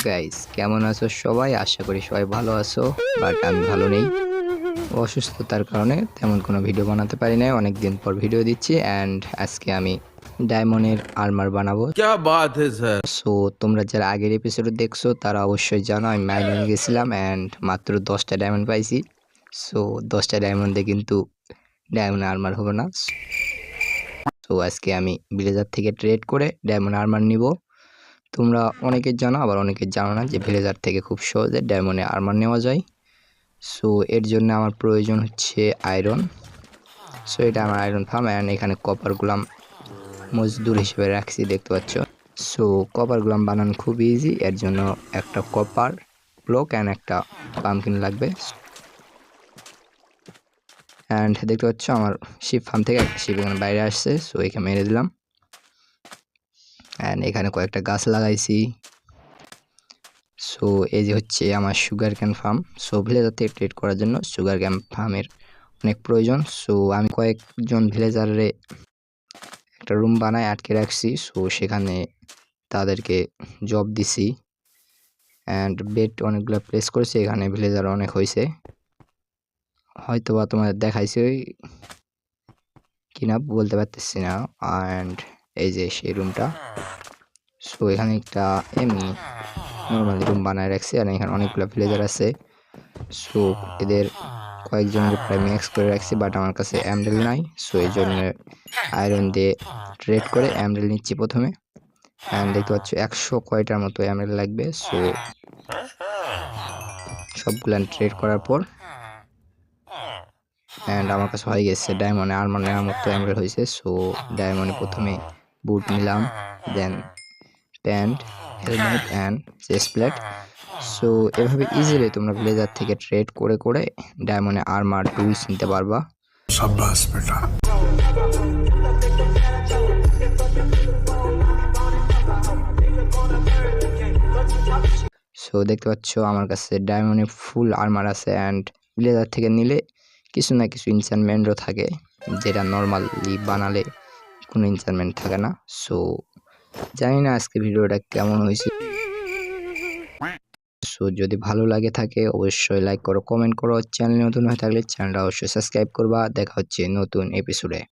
Guys, কেমন আছো সবাই? আশা করি সবাই ভালো আছো। বাট আমি ভালো নেই। অসুস্থতার কারণে তেমন কোনো ভিডিও বানাতে পারি নাই। অনেকদিন পর ভিডিও দিচ্ছি অ্যান্ড আজকে আমি ডায়মন্ডের আর্মার বানাবো। क्या बात है सर। সো তোমরা যারা আগের এপিসোড দেখছো তারা অবশ্যই জানো আমি মাইনিং গেছিলাম অ্যান্ড মাত্র 10টা ডায়মন্ড পাইছি। সো 10টা ডায়মন্ডে কিন্তু ডায়মন্ড আর্মার হবে না। সো আজকে আমি ভিলেজার থেকে ট্রেড করে ডায়মন্ড আর্মার নিব। তোমরা অনেকে জানো, আবার অনেকে জানো না যে ভিলেজার থেকে খুব সহজে ডায়মন্ডে আর্মার নেওয়া যায়। সো এর জন্য আমার প্রয়োজন হচ্ছে আয়রন। সো এটা আমার আয়রন ফার্ম অ্যান্ড এখানে কপার গুলাম মজদুর হিসেবে রাখছি, দেখতে পাচ্ছ। সো কপার গুলাম বানানো খুব ইজি। এর জন্য একটা কপার ব্লক অ্যান্ড একটা পাম্পকিন লাগবে। অ্যান্ড দেখতে পাচ্ছ আমার শিপ ফার্ম থেকে একটা শিপ এখানে বাইরে আসছে। সো এখানে মেরে দিলাম অ্যান্ড এখানে কয়েকটা গাছ লাগাইছি। সো এই যে হচ্ছে আমার sugar cane farm. So villager থেকে ট্রেড করার জন্য সুগার ক্যান ফার্মের অনেক প্রয়োজন। সো আমি কয়েকজন ভিলেজারে একটা রুম বানায় আটকে রাখছি। সো সেখানে তাদেরকে জব দিছি অ্যান্ড বেড অনেকগুলো প্লেস করেছি। এখানে ভিলেজার অনেক হয়েছে, হয়তো বা তোমাদের দেখাইছি কিনা বলতে পারতেছি না। অ্যান্ড এই যে সেই রুমটা। সো এখানে একটা এমনি নর্মাল রুম বানায় রাখছি আর এখানে অনেকগুলো ভিলেজার আছে। সো এদের কয়েকজনের প্রায় ম্যাক্স করে রাখছি, বাট আমার কাছে এমরেল নাই। সো এই জন্য আয়রন দিয়ে ট্রেড করে এমরেল নিচ্ছি প্রথমে। অ্যান্ড দেখতে পাচ্ছ 100 কয়টার মতো এমরেল লাগবে। সো সবগুলো ট্রেড করার পর অ্যান্ড আমার কাছে হয়ে গেছে ডায়মন্ডে আর্মার নেওয়ার মতো এমরেল হয়েছে। সো ডায়মন্ডে প্রথমে বুট নিলাম, then pant, helmet and chest plate. So এভাবে ইজিলি তোমরা ভিলেজার থেকে ট্রেড করে করে ডায়মন্ডে আর্মার টুলস নিতে পারবা। शाबाश बेटा। সো দেখতে পাচ্ছ আমার কাছে ডায়মন্ডে ফুল আর্মার আছে অ্যান্ড ভিলেজার থেকে নিলে কিছু না কিছু ইনচার্টমেন্টও থাকে, যেটা নর্মালি বানালে কোনো ইনচার্টমেন্ট থাকে না। সো জানি না আজকে ভিডিওটা কেমন হয়েছে। সো যদি ভালো লাগে থাকে অবশ্যই লাইক করো, কমেন্ট করো। চ্যানেল নতুন হয়ে থাকলে চ্যানেলটা অবশ্যই সাবস্ক্রাইব করবা। দেখা হচ্ছে নতুন এপিসোডে।